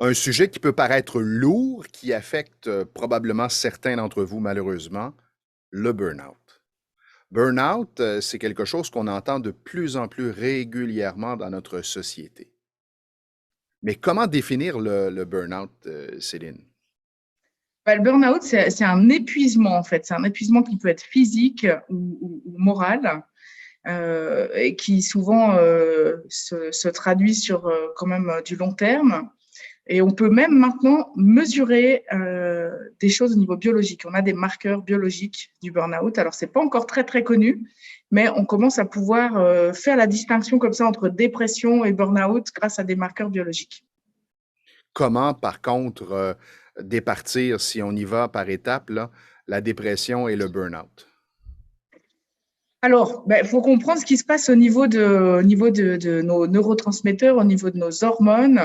Un sujet qui peut paraître lourd, qui affecte probablement certains d'entre vous malheureusement, le burn-out. Burn-out, c'est quelque chose qu'on entend de plus en plus régulièrement dans notre société. Mais comment définir le burn-out, Céline? Bah, le burn-out, c'est un épuisement, en fait. C'est un épuisement qui peut être physique ou moral, et qui souvent se traduit sur quand même du long terme. Et on peut même maintenant mesurer des choses au niveau biologique. On a des marqueurs biologiques du burn-out. Alors, c'est pas encore très, très connu, mais on commence à pouvoir faire la distinction comme ça entre dépression et burn-out grâce à des marqueurs biologiques. Comment, par contre, départir, si on y va par étapes, là, la dépression et le burn-out? Alors, il faut comprendre ce qui se passe au niveau de nos neurotransmetteurs, au niveau de nos hormones,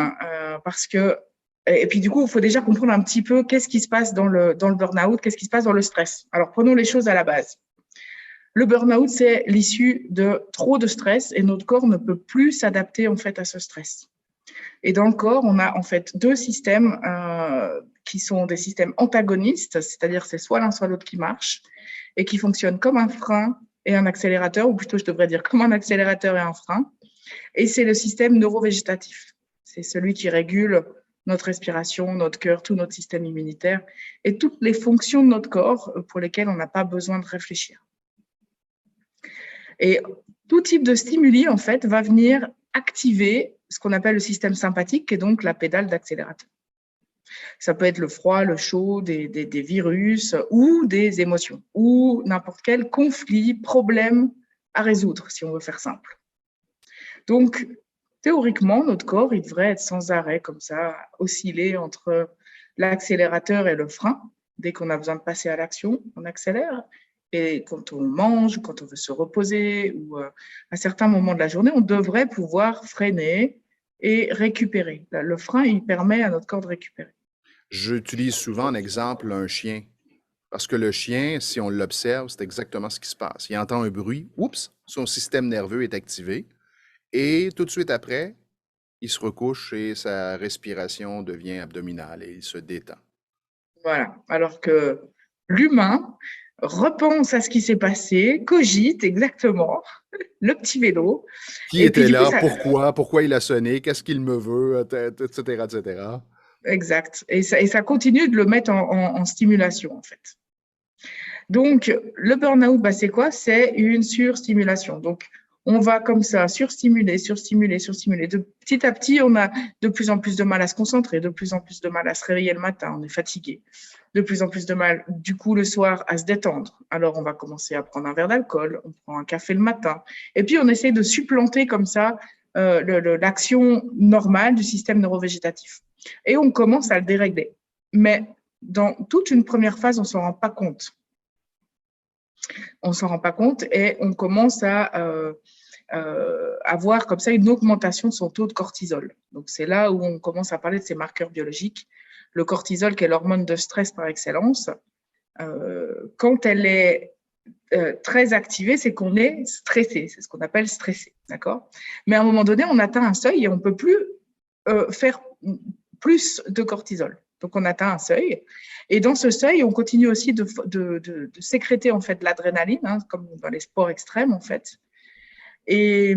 parce que, et puis du coup, il faut déjà comprendre un petit peu qu'est-ce qui se passe dans le burn-out, qu'est-ce qui se passe dans le stress. Alors, prenons les choses à la base. Le burn-out, c'est l'issue de trop de stress et notre corps ne peut plus s'adapter en fait à ce stress. Et dans le corps, on a en fait deux systèmes qui sont des systèmes antagonistes, c'est-à-dire c'est soit l'un soit l'autre qui marche et qui fonctionnent comme un frein et un accélérateur, ou plutôt je devrais dire comme un accélérateur et un frein. Et c'est le système neurovégétatif. C'est celui qui régule notre respiration, notre cœur, tout notre système immunitaire et toutes les fonctions de notre corps pour lesquelles on n'a pas besoin de réfléchir. Et tout type de stimuli, en fait, va venir activer ce qu'on appelle le système sympathique, qui est donc la pédale d'accélérateur. Ça peut être le froid, le chaud, des virus ou des émotions, ou n'importe quel conflit, problème à résoudre, si on veut faire simple. Donc, théoriquement, notre corps, il devrait être sans arrêt, comme ça, osciller entre l'accélérateur et le frein. Dès qu'on a besoin de passer à l'action, on accélère. Et quand on mange, quand on veut se reposer, ou à certains moments de la journée, on devrait pouvoir freiner et récupérer. Le frein, il permet à notre corps de récupérer. J'utilise souvent en exemple un chien. Parce que le chien, si on l'observe, c'est exactement ce qui se passe. Il entend un bruit, oups, son système nerveux est activé, et tout de suite après, il se recouche et sa respiration devient abdominale et il se détend. Voilà. Alors que l'humain repense à ce qui s'est passé, cogite exactement, le petit vélo. Qui Et puis était du coup, là? ça, Pourquoi? Pourquoi il a sonné? Qu'est-ce qu'il me veut? Etc., etc. exact. Et ça continue de le mettre en stimulation, en fait. Donc, le burn-out, c'est quoi? C'est une surstimulation. Donc, on va comme ça surstimuler, surstimuler, surstimuler. Petit à petit, on a de plus en plus de mal à se concentrer, de plus en plus de mal à se réveiller le matin, on est fatigué. De plus en plus de mal, du coup, le soir, à se détendre. Alors, on va commencer à prendre un verre d'alcool, on prend un café le matin. Et puis, on essaie de supplanter comme ça l'action normale du système neurovégétatif. Et on commence à le dérégler. Mais dans toute une première phase, on ne s'en rend pas compte. On ne s'en rend pas compte et on commence à avoir comme ça une augmentation de son taux de cortisol. Donc, c'est là où on commence à parler de ces marqueurs biologiques. Le cortisol, qui est l'hormone de stress par excellence, quand elle est très activée, c'est qu'on est stressé. C'est ce qu'on appelle stressé. D'accord? Mais à un moment donné, on atteint un seuil et on ne peut plus faire plus de cortisol. Donc, on atteint un seuil. Et dans ce seuil, on continue aussi de sécréter en fait de l'adrénaline, comme dans les sports extrêmes en fait. Et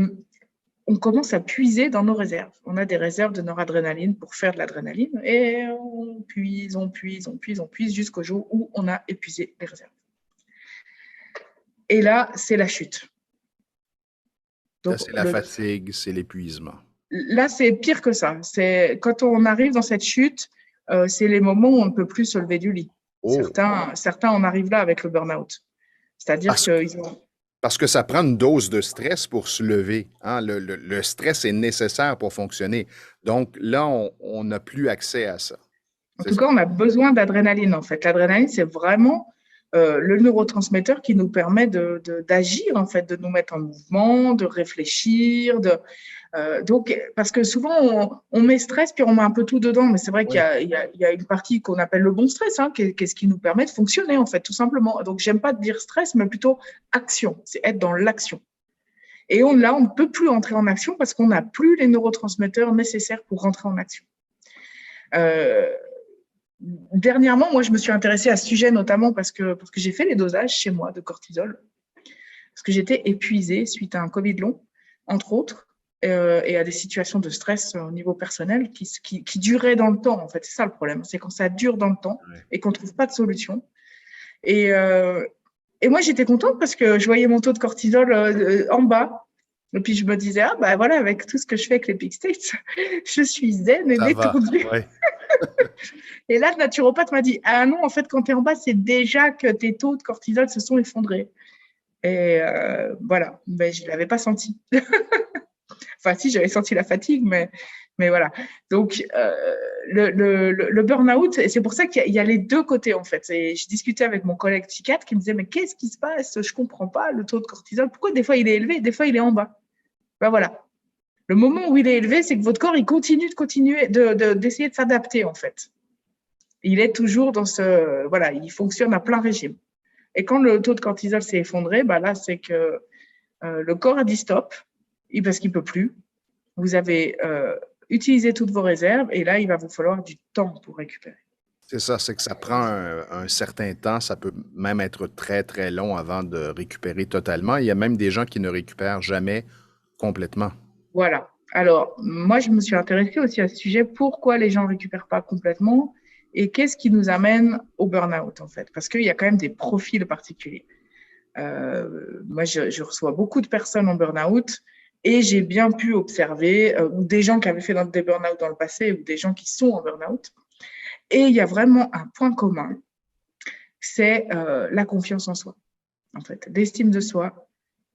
on commence à puiser dans nos réserves. On a des réserves de noradrénaline pour faire de l'adrénaline et on puise, on puise, on puise, on puise jusqu'au jour où on a épuisé les réserves. Et là, c'est la chute. Là, Donc, c'est la fatigue, c'est l'épuisement. là, c'est pire que ça. C'est quand on arrive dans cette chute, c'est les moments où on ne peut plus se lever du lit. Oh! Certains en arrivent là avec le burn-out. C'est-à-dire Parce, qu'ils ont… parce que ça prend une dose de stress pour se lever. Hein? Le stress est nécessaire pour fonctionner. Donc là, on n'a plus accès à ça. En C'est tout ça? cas, on a besoin d'adrénaline, en fait. L'adrénaline, c'est vraiment le neurotransmetteur qui nous permet d'agir, en fait, de nous mettre en mouvement, de réfléchir. Donc, parce que souvent, on met stress, puis on met un peu tout dedans. Mais c'est vrai qu'il Oui. y a une partie qu'on appelle le bon stress, qui est ce qui nous permet de fonctionner, en fait, tout simplement. Donc, j'aime pas dire stress, mais plutôt action. C'est être dans l'action. Et là, on ne peut plus entrer en action parce qu'on n'a plus les neurotransmetteurs nécessaires pour rentrer en action. Euh, Dernièrement, moi, je me suis intéressée à ce sujet notamment parce que j'ai fait les dosages chez moi de cortisol, parce que j'étais épuisée suite à un Covid long, entre autres, et à des situations de stress au niveau personnel qui duraient dans le temps, en fait. C'est ça le problème, c'est quand ça dure dans le temps Ouais. et qu'on ne trouve pas de solution. Et, euh, et moi, j'étais contente parce que je voyais mon taux de cortisol en bas. Et puis, je me disais, ah, bah voilà, avec tout ce que je fais avec les Big States, je suis zen et Ça va, détendue. ouais. Et là, le naturopathe m'a dit, ah non, en fait, quand tu es en bas, c'est déjà que tes taux de cortisol se sont effondrés. Et voilà, mais je ne l'avais pas senti. Enfin, si, j'avais senti la fatigue, mais voilà. Donc, le burn-out, et c'est pour ça qu'il y a les deux côtés, en fait. Et je discutais avec mon collègue psychiatre qui me disait, mais qu'est-ce qui se passe? Je ne comprends pas le taux de cortisol. Pourquoi des fois il est élevé, des fois il est en bas? Ben voilà. Le moment où il est élevé, c'est que votre corps, il continue d'essayer de s'adapter, en fait. Il est toujours dans ce, voilà, il fonctionne à plein régime. Et quand le taux de cortisol s'est effondré, bah là, c'est que le corps a dit stop, parce qu'il ne peut plus. Vous avez utilisé toutes vos réserves et là, il va vous falloir du temps pour récupérer. C'est ça, c'est que ça prend un certain temps, ça peut même être très, très long avant de récupérer totalement. Il y a même des gens qui ne récupèrent jamais complètement. Voilà. Alors, moi, je me suis intéressée aussi à ce sujet, pourquoi les gens ne récupèrent pas complètement et qu'est-ce qui nous amène au burn-out, en fait. Parce qu'il y a quand même des profils particuliers. Moi, je reçois beaucoup de personnes en burn-out et j'ai bien pu observer ou des gens qui avaient fait des burn-out dans le passé ou des gens qui sont en burn-out. Et il y a vraiment un point commun, c'est la confiance en soi, en fait, l'estime de soi,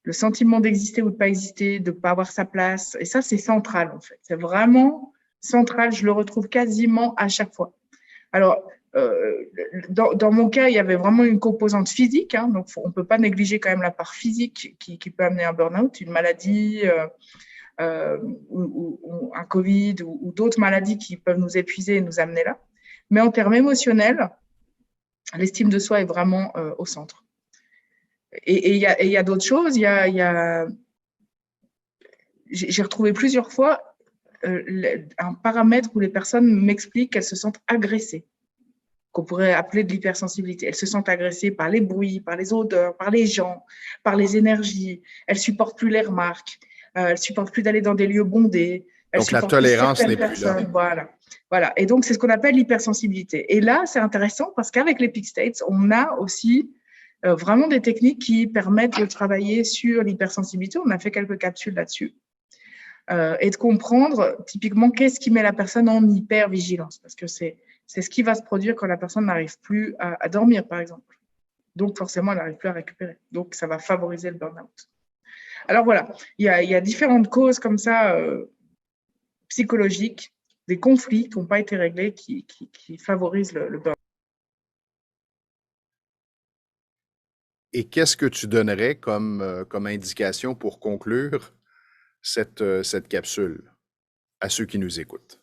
le sentiment d'exister ou de ne pas exister, de ne pas avoir sa place. Et ça, c'est central, en fait. C'est vraiment central. Je le retrouve quasiment à chaque fois. Alors, dans mon cas, il y avait vraiment une composante physique, hein, donc on ne peut pas négliger quand même la part physique qui peut amener un burn-out, une maladie ou un Covid ou d'autres maladies qui peuvent nous épuiser et nous amener là. Mais en termes émotionnels, l'estime de soi est vraiment au centre. Et il y a d'autres choses. J'ai retrouvé plusieurs fois un paramètre où les personnes m'expliquent qu'elles se sentent agressées, qu'on pourrait appeler de l'hypersensibilité. Elles se sentent agressées par les bruits, par les odeurs, par les gens, par les énergies. Elles supportent plus les remarques. Elles supportent plus d'aller dans des lieux bondés. Elles Donc, la supportent plus tolérance certaines n'est plus là. personnes. Voilà. Voilà. Et donc, c'est ce qu'on appelle l'hypersensibilité. Et là, c'est intéressant parce qu'avec les Peak States, on a aussi vraiment des techniques qui permettent de travailler sur l'hypersensibilité. On a fait quelques capsules là-dessus. Et de comprendre typiquement qu'est-ce qui met la personne en hypervigilance. Parce que c'est ce qui va se produire quand la personne n'arrive plus à dormir, par exemple. Donc, forcément, elle n'arrive plus à récupérer. Donc, ça va favoriser le burn-out. Alors, voilà, il y a différentes causes comme ça, psychologiques, des conflits qui n'ont pas été réglés qui favorisent le burn-out. Et qu'est-ce que tu donnerais comme indication pour conclure cette capsule à ceux qui nous écoutent?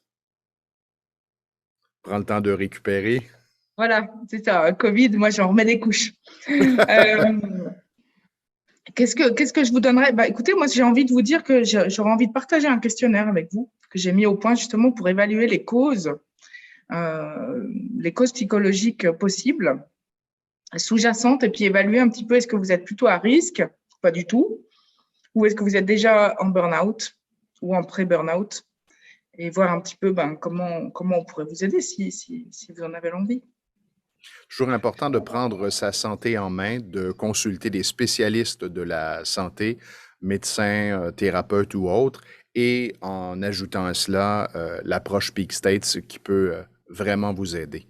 Prends le temps de récupérer. Voilà, c'est ça. Covid, moi, j'en remets des couches. Qu'est-ce que je vous donnerais? Bah, écoutez, moi, j'ai envie de vous dire que j'aurais envie de partager un questionnaire avec vous que j'ai mis au point justement pour évaluer les causes psychologiques possibles, sous-jacentes, et puis évaluer un petit peu est-ce que vous êtes plutôt à risque, pas du tout, ou est-ce que vous êtes déjà en burn-out ou en pré-burn-out, et voir un petit peu comment on pourrait vous aider si vous en avez l'envie. Toujours important de prendre sa santé en main, de consulter des spécialistes de la santé, médecins, thérapeutes ou autres, et en ajoutant à cela l'approche Peak States qui peut vraiment vous aider.